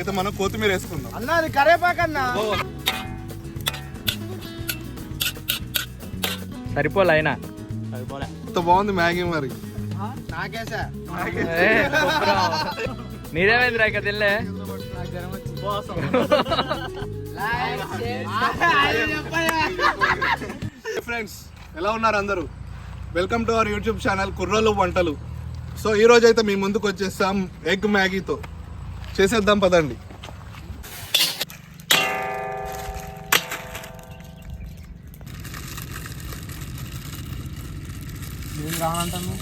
ఇప్పుడైతే మనం కొత్తిమీర వేసుకుందాం. అన్న అది కరేపాకన్నా సరిపోలే అయినా ఎంత బాగుంది మ్యాగీ మరి. నాకేసా నీదేమైందిరా ఇక తినలే. ఫ్రెండ్స్ ఎలా ఉన్నారు అందరూ? Welcome to our YouTube channel కుర్రోలు వంటలు. సో ఈ రోజు అయితే మీ ముందుకు వచ్చేస్తాం ఎగ్ మ్యాగీతో. చేసేద్దాం పదండి. ఏం కావాలంటాను?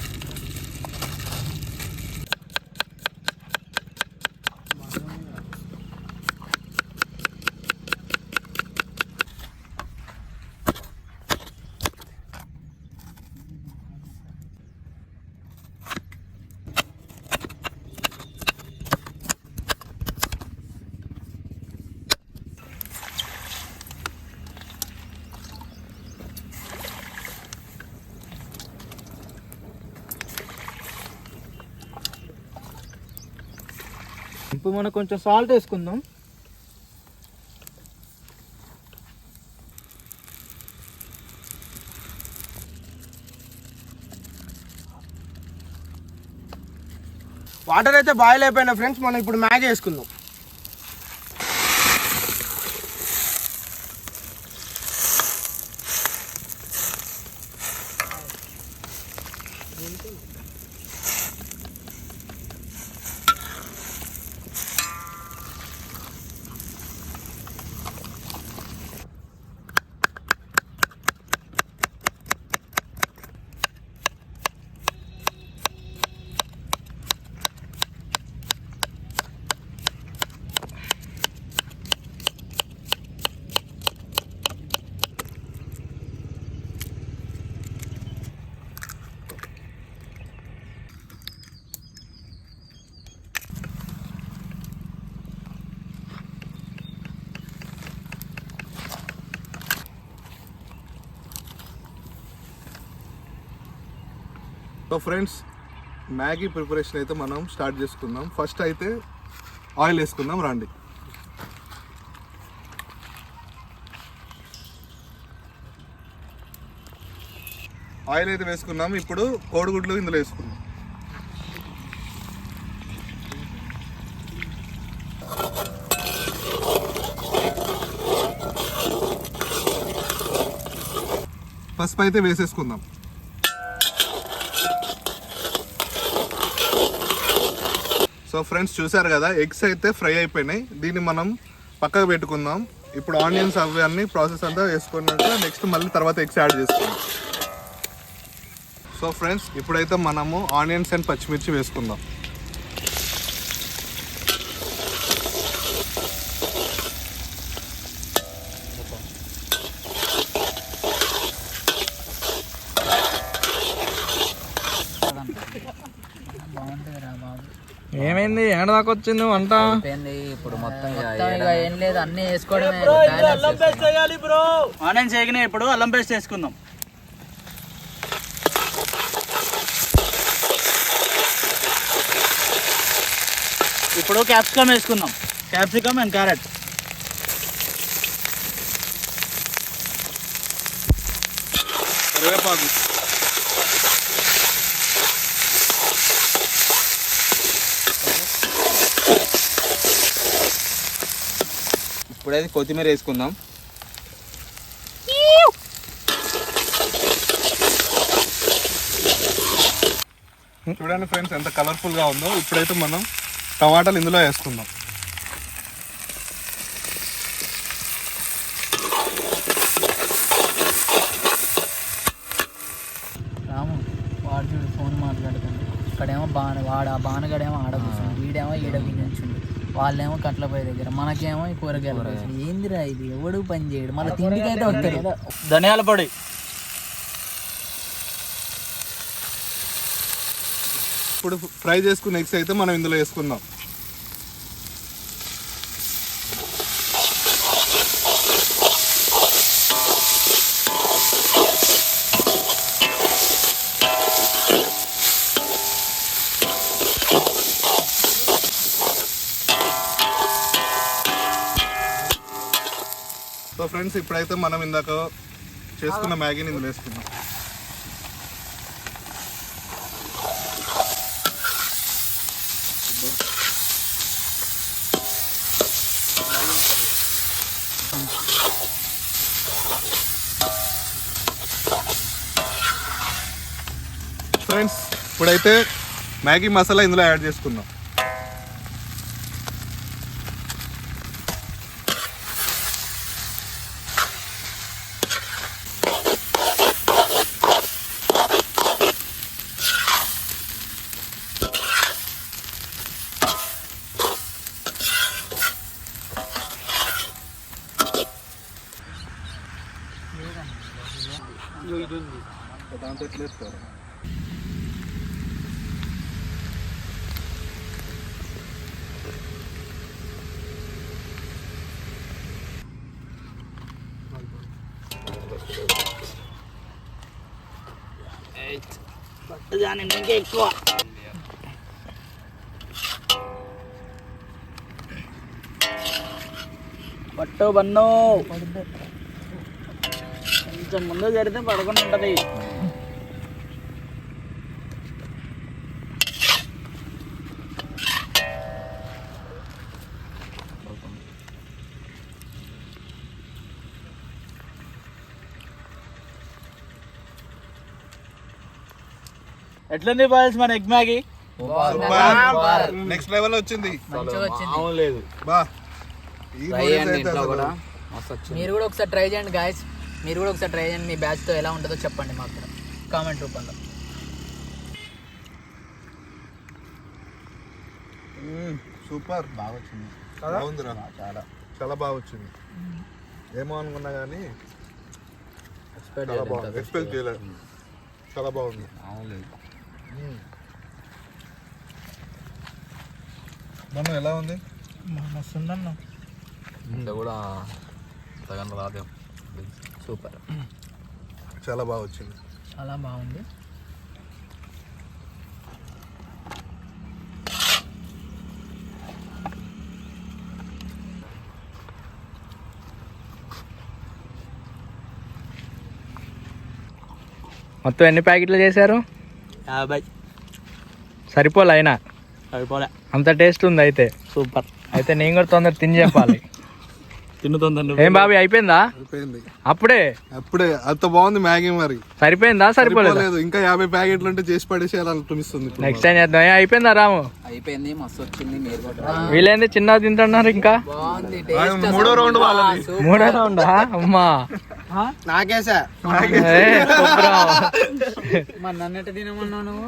ఇప్పుడు మనం కొంచెం సాల్ట్ వేసుకుందాం. వాటర్ అయితే బాయిల్ అయిపోయినా ఫ్రెండ్స్, మనం ఇప్పుడు మ్యాగీ వేసుకుందాం. సో ఫ్రెండ్స్ మ్యాగీ ప్రిపరేషన్ అయితే మనం స్టార్ట్ చేసుకుందాం. ఫస్ట్ అయితే ఆయిల్ వేసుకుందాం రండి. ఆయిల్ అయితే వేసుకున్నాం. ఇప్పుడు కోడిగుడ్లు ఇందులో వేసుకుందాం. పసుపు అయితే వేసేసుకుందాం. సో ఫ్రెండ్స్ చూసారు కదా, ఎగ్స్ అయితే ఫ్రై అయిపోయినాయి. దీన్ని మనం పక్కకు పెట్టుకుందాం. ఇప్పుడు ఆనియన్స్ అవి అన్ని ప్రాసెస్ అంతా వేసుకున్నాక నెక్స్ట్ మళ్ళీ తర్వాత ఎగ్స్ యాడ్ చేసుకుందాం. సో ఫ్రెండ్స్ ఇప్పుడైతే మనము ఆనియన్స్ అండ్ పచ్చిమిర్చి వేసుకుందాం. ఏమైంది? ఏడ దాకా వచ్చింది వంట? ఇప్పుడు మొత్తం ఏం లేదు, అన్ని వేసుకోవడమే. ఆనియన్స్ వేగినాయి, ఇప్పుడు అల్లం పేస్ట్ వేసుకుందాం. ఇప్పుడు క్యాప్సికమ్ వేసుకుందాం. Capsicum and carrot. కరివేపాకు, ఇప్పుడైతే కొత్తిమీర వేసుకుందాం. చూడండి ఫ్రెండ్స్ ఎంత కలర్ఫుల్గా ఉందో. ఇప్పుడైతే మనం టమాటాలు ఇందులో వేసుకుందాం. రాము వాడు చూడు ఫోన్ మాట్లాడుతుంది. ఇక్కడేమో వాడు ఆ బానగాడేమో ఆడ కూర్చుంది, వీడేమో ఈడ కూర్చుంది, వాళ్ళేమో కట్లపై దగ్గర, మనకేమో ఈ కూరగాయలు పైసలు. ఏందిరా ఇది? ఎవడు పని చేయడు, మళ్ళీ తిండికైతే వస్తాడు. ధనియాల పొడి, ఇప్పుడు ఫ్రై చేసుకున్న ఎగ్స్ అయితే మనం ఇందులో వేసుకుందాం. సో ఫ్రెండ్స్ ఇప్పుడైతే మనం ఇందాక చేసుకున్న మ్యాగీని ఇందులో వేసుకుందాం. ఫ్రెండ్స్ ఇప్పుడైతే మ్యాగీ మసాలా ఇందులో యాడ్ చేసుకుందాం. దాంతో ఎట్లా వేస్తారు? దాని ఇంకా ఎక్కువ పట్టు బన్ను కొంచెం ముందు జరిగితే పడుకుని ఉంటది. ఎట్లుంది బాయ్స్ మన ఎగ్ మ్యాగీ? నెక్స్ట్ లెవెల్ వచ్చింది. మంచిగా వచ్చింది. బా ఈ noodles అయితే అసలు మీరు కూడా ఒకసారి ట్రై చేయండి గాయస్. మీరు కూడా ఒకసారి ట్రై చేయండి. మీ బ్యాచ్తో ఎలా ఉంటుందో చెప్పండి మాకు కూడా కామెంట్ రూపంలో. సూపర్, బాగా వచ్చింది. బాగుందిరా, చాలా చాలా బాగా వచ్చింది. ఏమో అనుకున్నా కానీ చాలా బాగుంది. ఎక్స్పెక్ట్ చేయలేదు, చాలా బాగుంది. మనం ఎలా ఉంది? మస్తుందన్న. కూడా రాదేం. సూపర్, చాలా బాగా వచ్చింది. చాలా బాగుంది. మొత్తం ఎన్ని ప్యాకెట్లు చేశారు? 50. సరిపోలే అయినా అయిపోలే. అంత టేస్ట్ ఉంది అయితే. సూపర్. అయితే నేను కూడా తొందర తిని చెప్పాలి. తిన్నుతుందండి. ఏం బాబు అయిపోయిందా? అయిపోయింది అప్పుడే అప్పుడే. అంత బాగుంది మ్యాగీ. మరి సరిపోయిందా? సరిపోలేదు. ఇంకా 50 ప్యాకెట్లు ఉంటే చేసి పడేసేయాలనిపిస్తుంది. నెక్స్ట్ టైం చేద్దాం. అయిపోయిందా రాము? అయిపోయింది, మస్తు వచ్చింది. మీరు కూడా వీళ్ళేంది చిన్న తింటున్నారు ఇంకా? బాగుంది. మూడో రౌండ్ వాళ్ళది. మూడో రౌండా? అమ్మా నాకేసా. మరి నన్నట్టు తినమన్నావు నువ్వు?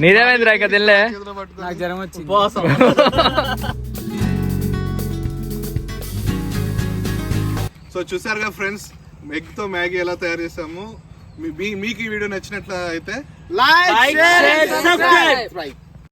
నీదేమైందిరా ఇక తినలే? నాకు జ్వరం వచ్చింది. సో చూసారుగా ఫ్రెండ్స్, ఎగ్ తో మ్యాగీ ఎలా తయారు చేసాము. మీకు ఈ వీడియో నచ్చినట్లయితే లైక్, షేర్, సబ్స్క్రైబ్.